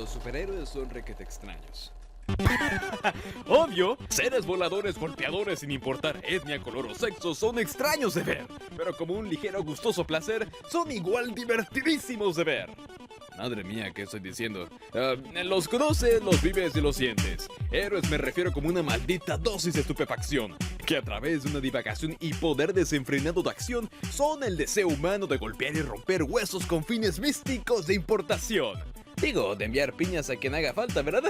los superhéroes son requete extraños. Obvio, seres voladores golpeadores sin importar etnia, color o sexo son extraños de ver, pero como un ligero gustoso placer, son igual divertidísimos de ver. Madre mía, ¿qué estoy diciendo? Los conoces, los vives y los sientes. Héroes me refiero como una maldita dosis de estupefacción, que a través de una divagación y poder desenfrenado de acción, son el deseo humano de golpear y romper huesos con fines místicos de importación. Digo, de enviar piñas a quien haga falta, ¿verdad?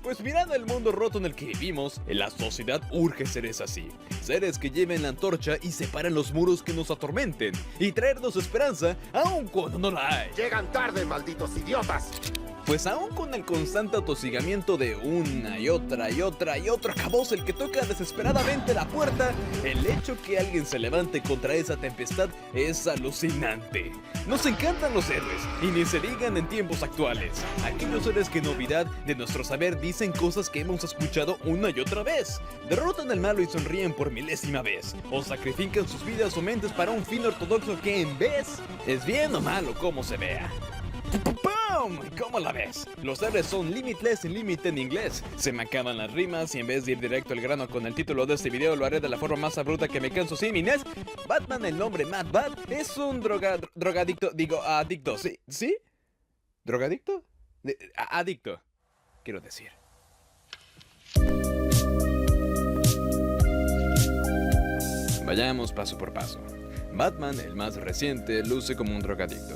Pues mirando el mundo roto en el que vivimos, la sociedad urge seres así. Seres que lleven la antorcha y separen los muros que nos atormenten, y traernos esperanza aun cuando no la hay. ¡Llegan tarde, malditos idiotas! Pues aún con el constante atosigamiento de una y otra caboz el que toca desesperadamente la puerta, el hecho que alguien se levante contra esa tempestad es alucinante. Nos encantan los héroes, y ni se digan en tiempos actuales. Aquellos héroes que en novedad de nuestro saber dicen cosas que hemos escuchado una y otra vez. Derrotan al malo y sonríen por milésima vez, o sacrifican sus vidas o mentes para un fin ortodoxo que en vez es bien o malo como se vea. ¡Pum! ¿Cómo la ves? Los héroes son limitless sin límite en inglés. Se me acaban las rimas y en vez de ir directo al grano con el título de este video lo haré de la forma más abrupta que me canso sin Inés. Batman, el nombre Mad Bat, es un drogadicto, adicto, ¿sí? ¿Sí? ¿Drogadicto? Adicto, quiero decir. Vayamos paso por paso. Batman, el más reciente, luce como un drogadicto.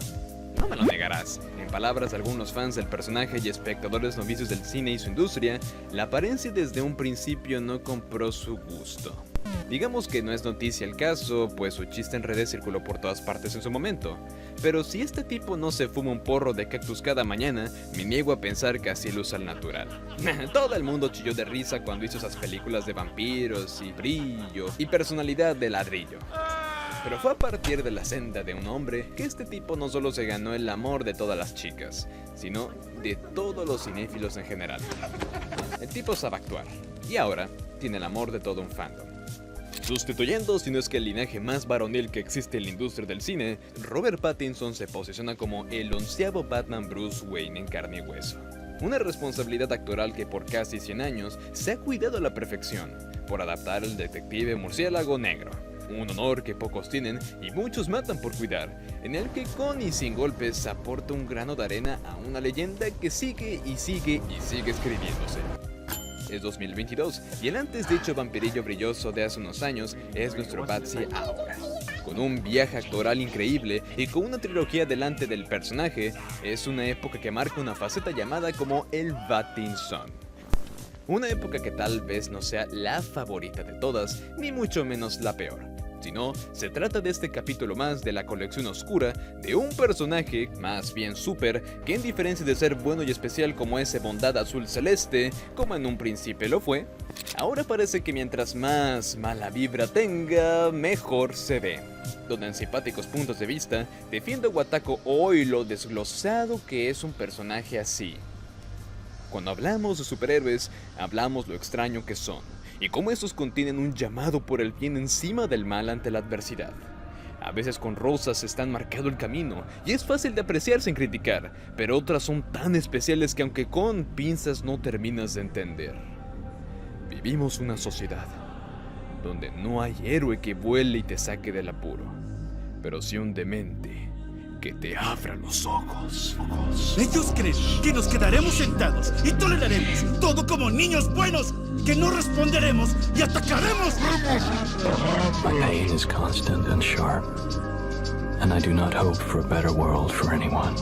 No me lo negarás. En palabras de algunos fans del personaje y espectadores novicios del cine y su industria, la apariencia desde un principio no compró su gusto. Digamos que no es noticia el caso, pues su chiste en redes circuló por todas partes en su momento. Pero si este tipo no se fuma un porro de cactus cada mañana, me niego a pensar que así lo usa al natural. Todo el mundo chilló de risa cuando hizo esas películas de vampiros y brillo y personalidad de ladrillo. Pero fue a partir de la senda de un hombre que este tipo no solo se ganó el amor de todas las chicas, sino de todos los cinéfilos en general. El tipo sabe actuar, y ahora tiene el amor de todo un fandom. Sustituyendo, si no es que el linaje más varonil que existe en la industria del cine, Robert Pattinson se posiciona como el 11º Batman Bruce Wayne en carne y hueso. Una responsabilidad actoral que por casi 100 años se ha cuidado a la perfección, por adaptar al detective murciélago negro. Un honor que pocos tienen y muchos matan por cuidar, en el que con y sin golpes aporta un grano de arena a una leyenda que sigue y sigue y sigue escribiéndose. Es 2022 y el antes dicho vampirillo brilloso de hace unos años es nuestro Batsy ahora. Con un viaje actoral increíble y con una trilogía delante del personaje, es una época que marca una faceta llamada como el Pattinson. Una época que tal vez no sea la favorita de todas, ni mucho menos la peor. Sino, se trata de este capítulo más de la colección oscura de un personaje, más bien súper, que en diferencia de ser bueno y especial como ese bondad azul celeste, como en un principio lo fue, ahora parece que mientras más mala vibra tenga, mejor se ve. Donde en simpáticos puntos de vista, defiendo o ataco hoy lo desglosado que es un personaje así. Cuando hablamos de superhéroes, hablamos lo extraño que son, y cómo estos contienen un llamado por el bien encima del mal ante la adversidad. A veces con rosas están marcado el camino, y es fácil de apreciar sin criticar, pero otras son tan especiales que aunque con pinzas no terminas de entender. Vivimos una sociedad, donde no hay héroe que vuele y te saque del apuro, pero sí un demente que te abra los ojos. Ellos creen que nos quedaremos sentados y toleraremos todo como niños buenos, que no responderemos y atacaremos. My pain is constant and sharp, and I do not hope for a better world for anyone.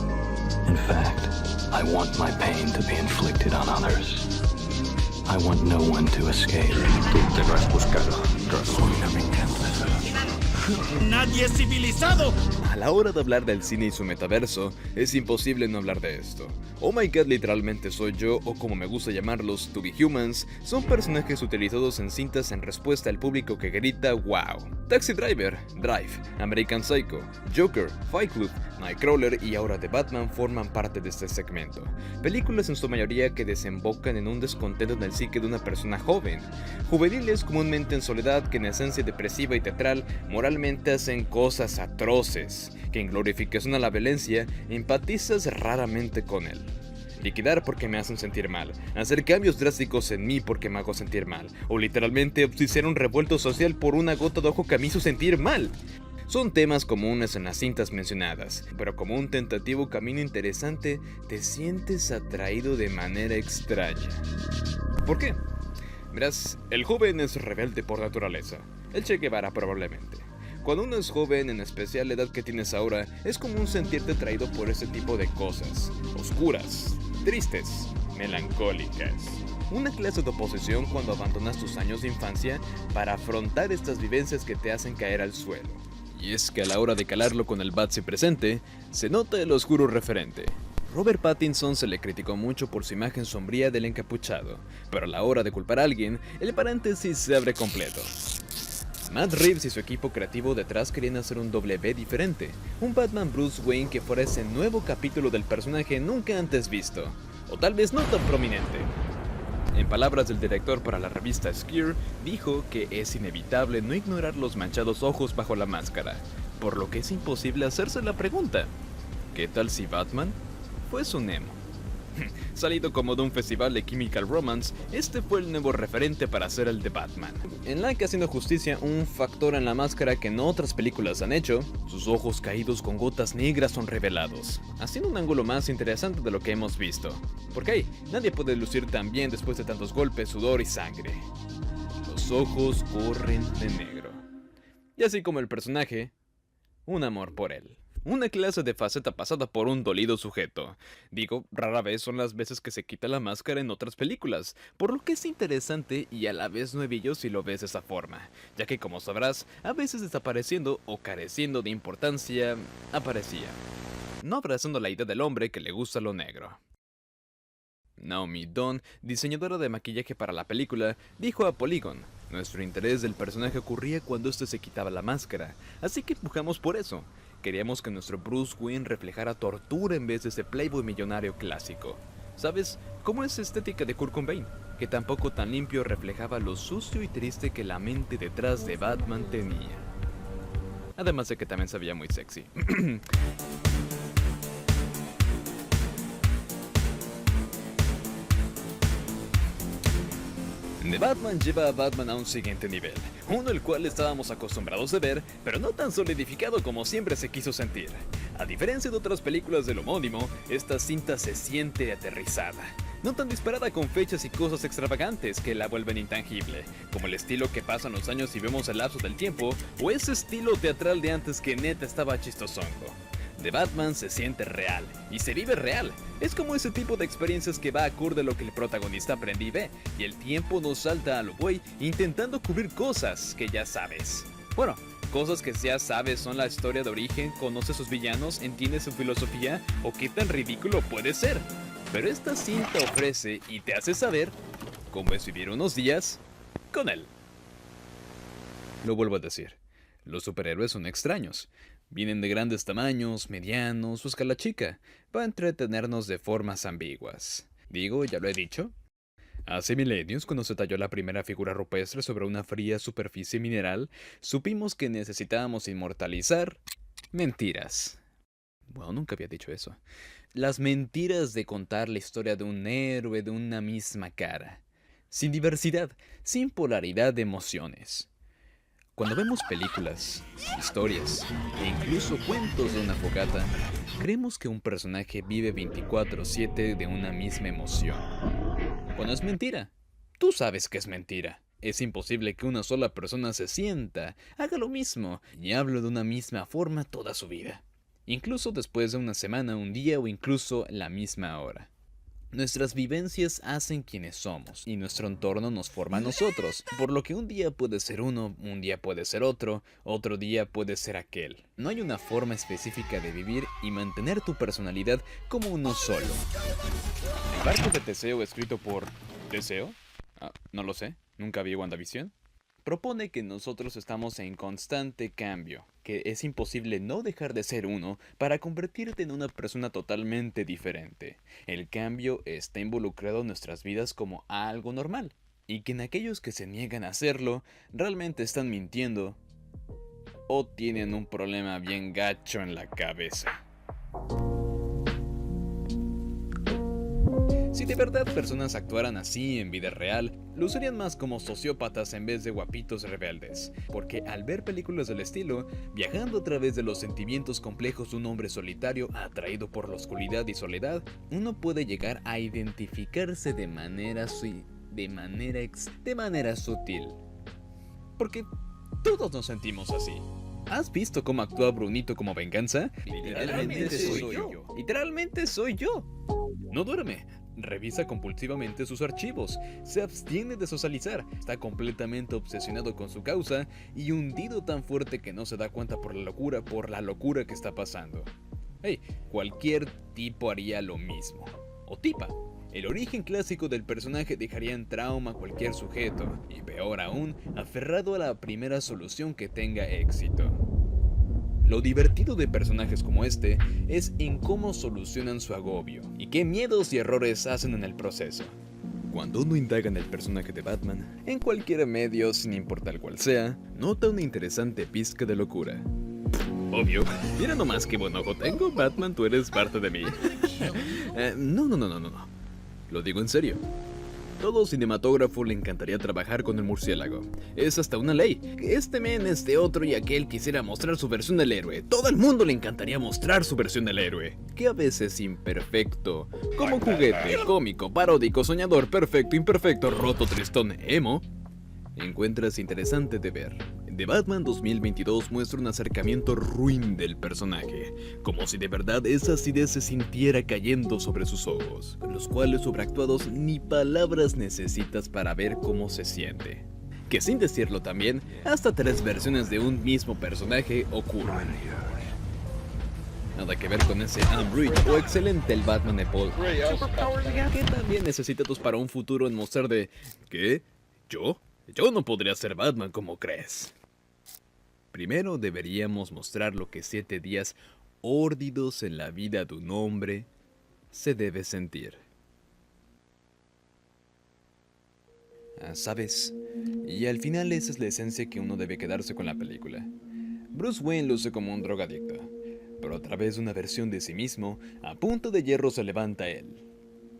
In fact, I want my pain to be inflicted on others. I want no one to escape. Tú te lo has buscado, razón. La venganza. ¡Nadie es civilizado! A la hora de hablar del cine y su metaverso, es imposible no hablar de esto. Oh My God literalmente soy yo, o como me gusta llamarlos, To Be Humans, son personajes utilizados en cintas en respuesta al público que grita ¡wow! Taxi Driver, Drive, American Psycho, Joker, Fight Club, Nightcrawler y ahora The Batman forman parte de este segmento. Películas en su mayoría que desembocan en un descontento en el psique de una persona joven. Juveniles comúnmente en soledad que en esencia depresiva y teatral moralmente hacen cosas atroces, que en glorificación a la violencia empatizas raramente con él. Liquidar porque me hacen sentir mal, hacer cambios drásticos en mí porque me hago sentir mal, o literalmente obsticiar un revuelto social por una gota de ojo que me hizo sentir mal. Son temas comunes en las cintas mencionadas, pero como un tentativo camino interesante, te sientes atraído de manera extraña. ¿Por qué? Verás, el joven es rebelde por naturaleza, el Che Guevara probablemente. Cuando uno es joven, en especial la edad que tienes ahora, es común sentirte atraído por ese tipo de cosas, oscuras, tristes, melancólicas. Una clase de oposición cuando abandonas tus años de infancia para afrontar estas vivencias que te hacen caer al suelo. Y es que a la hora de calarlo con el Batsy presente, se nota el oscuro referente. Robert Pattinson se le criticó mucho por su imagen sombría del encapuchado, pero a la hora de culpar a alguien, el paréntesis se abre completo. Matt Reeves y su equipo creativo detrás querían hacer un W diferente, un Batman Bruce Wayne que fuera ese nuevo capítulo del personaje nunca antes visto, o tal vez no tan prominente. En palabras del director para la revista Skier, dijo que es inevitable no ignorar los manchados ojos bajo la máscara, por lo que es imposible hacerse la pregunta, ¿qué tal si Batman fuese un emo? Salido como de un festival de Chemical Romance, este fue el nuevo referente para hacer el de Batman. En la que haciendo justicia un factor en la máscara que no otras películas han hecho, sus ojos caídos con gotas negras son revelados, haciendo un ángulo más interesante de lo que hemos visto. Porque ahí, nadie puede lucir tan bien después de tantos golpes, sudor y sangre. Los ojos corren de negro. Y así como el personaje, un amor por él. Una clase de faceta pasada por un dolido sujeto. Digo, rara vez son las veces que se quita la máscara en otras películas, por lo que es interesante y a la vez nuevillo si lo ves de esa forma, ya que como sabrás, a veces desapareciendo o careciendo de importancia, aparecía. No abrazando la idea del hombre que le gusta lo negro. Naomi Dunn, diseñadora de maquillaje para la película, dijo a Polygon: nuestro interés del personaje ocurría cuando este se quitaba la máscara, así que empujamos por eso. Queríamos que nuestro Bruce Wayne reflejara tortura en vez de ese playboy millonario clásico. ¿Sabes? Como esa estética de Kurt Cobain, que tampoco tan limpio reflejaba lo sucio y triste que la mente detrás de Batman tenía. Además de que también se veía muy sexy. The Batman lleva a Batman a un siguiente nivel, uno el cual estábamos acostumbrados a ver, pero no tan solidificado como siempre se quiso sentir. A diferencia de otras películas del homónimo, esta cinta se siente aterrizada, no tan disparada con fechas y cosas extravagantes que la vuelven intangible, como el estilo que pasan los años y vemos el lapso del tiempo, o ese estilo teatral de antes que neta estaba chistosongo. The Batman se siente real, y se vive real. Es como ese tipo de experiencias que va acorde a lo que el protagonista aprende y ve, y el tiempo nos salta a lo güey intentando cubrir cosas que ya sabes. Bueno, cosas que ya sabes son la historia de origen, conoces sus villanos, entiendes su filosofía, o qué tan ridículo puede ser. Pero esta cinta ofrece y te hace saber cómo es vivir unos días con él. Lo vuelvo a decir, los superhéroes son extraños. Vienen de grandes tamaños, medianos o escala chica, para entretenernos de formas ambiguas. Digo, ya lo he dicho. Hace milenios, cuando se talló la primera figura rupestre sobre una fría superficie mineral, supimos que necesitábamos inmortalizar mentiras. Bueno, nunca había dicho eso. Las mentiras de contar la historia de un héroe de una misma cara. Sin diversidad, sin polaridad de emociones. Cuando vemos películas, historias e incluso cuentos de una fogata, creemos que un personaje vive 24/7 de una misma emoción. Cuando es mentira, tú sabes que es mentira. Es imposible que una sola persona se sienta, haga lo mismo y hable de una misma forma toda su vida. Incluso después de una semana, un día o incluso la misma hora. Nuestras vivencias hacen quienes somos, y nuestro entorno nos forma a nosotros, por lo que un día puede ser uno, un día puede ser otro día puede ser aquel. No hay una forma específica de vivir y mantener tu personalidad como uno solo. ¿El barco de Teseo escrito por Teseo? No lo sé, nunca vi WandaVision. propone que nosotros estamos en constante cambio, que es imposible no dejar de ser uno para convertirte en una persona totalmente diferente. El cambio está involucrado en nuestras vidas como algo normal, y que en aquellos que se niegan a hacerlo realmente están mintiendo o tienen un problema bien gacho en la cabeza. Si de verdad personas actuaran así en vida real, lucirían más como sociópatas en vez de guapitos rebeldes, porque al ver películas del estilo, viajando a través de los sentimientos complejos de un hombre solitario atraído por la oscuridad y soledad, uno puede llegar a identificarse de manera sutil. Porque todos nos sentimos así. ¿Has visto cómo actúa Brunito como venganza? Literalmente soy yo. Literalmente soy yo. No duerme. Revisa compulsivamente sus archivos, se abstiene de socializar, está completamente obsesionado con su causa y hundido tan fuerte que no se da cuenta por la locura que está pasando. Hey, cualquier tipo haría lo mismo. O tipa. El origen clásico del personaje dejaría en trauma a cualquier sujeto, y peor aún, aferrado a la primera solución que tenga éxito. Lo divertido de personajes como este es en cómo solucionan su agobio y qué miedos y errores hacen en el proceso. Cuando uno indaga en el personaje de Batman, en cualquier medio, sin importar cuál sea, nota una interesante pizca de locura. Obvio, mira nomás qué buen ojo tengo, Batman, tú eres parte de mí. No. Lo digo en serio. Todo cinematógrafo le encantaría trabajar con el murciélago. Es hasta una ley. Que este men, este otro y aquel quisiera mostrar su versión del héroe. Todo el mundo le encantaría mostrar su versión del héroe. Que a veces es imperfecto. Como juguete, cómico, paródico, soñador, perfecto, imperfecto, roto, tristón, emo. Encuentras interesante de ver. The Batman 2022 muestra un acercamiento ruin del personaje, como si de verdad esa acidez se sintiera cayendo sobre sus ojos, los cuales sobreactuados ni palabras necesitas para ver cómo se siente. Que sin decirlo también, hasta 3 versiones de un mismo personaje ocurren. Nada que ver con ese Ambridge o excelente el Batman de Paul, que también necesitados para un futuro en mostrar de ¿qué? ¿Yo no podría ser Batman como crees. Primero deberíamos mostrar lo que 7 días órdidos en la vida de un hombre se debe sentir. ¿Sabes? Y al final esa es la esencia que uno debe quedarse con la película. Bruce Wayne luce como un drogadicto, pero a través de una versión de sí mismo, a punto de hierro se levanta él,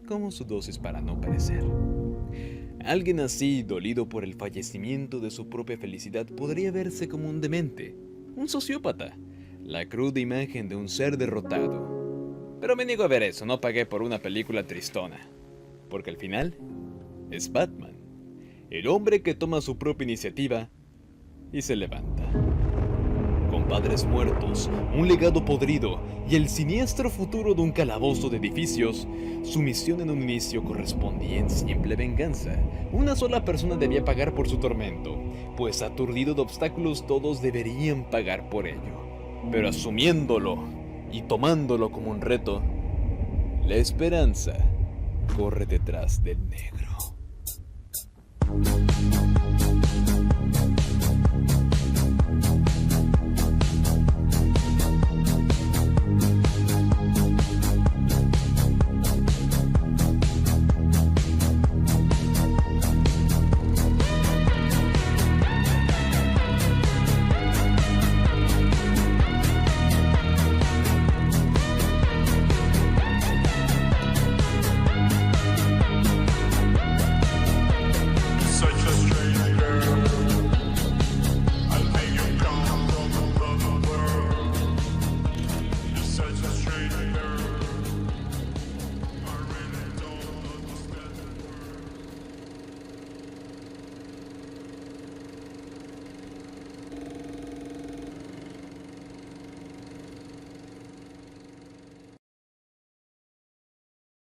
como su dosis para no perecer. Alguien así, dolido por el fallecimiento de su propia felicidad, podría verse como un demente, un sociópata, la cruda imagen de un ser derrotado. Pero me niego a ver eso, no pagué por una película tristona. Porque al final, es Batman, el hombre que toma su propia iniciativa y se levanta. Con padres muertos, un legado podrido y el siniestro futuro de un calabozo de edificios, su misión en un inicio correspondía en simple venganza. Una sola persona debía pagar por su tormento, pues aturdido de obstáculos todos deberían pagar por ello. Pero asumiéndolo y tomándolo como un reto, la esperanza corre detrás del negro.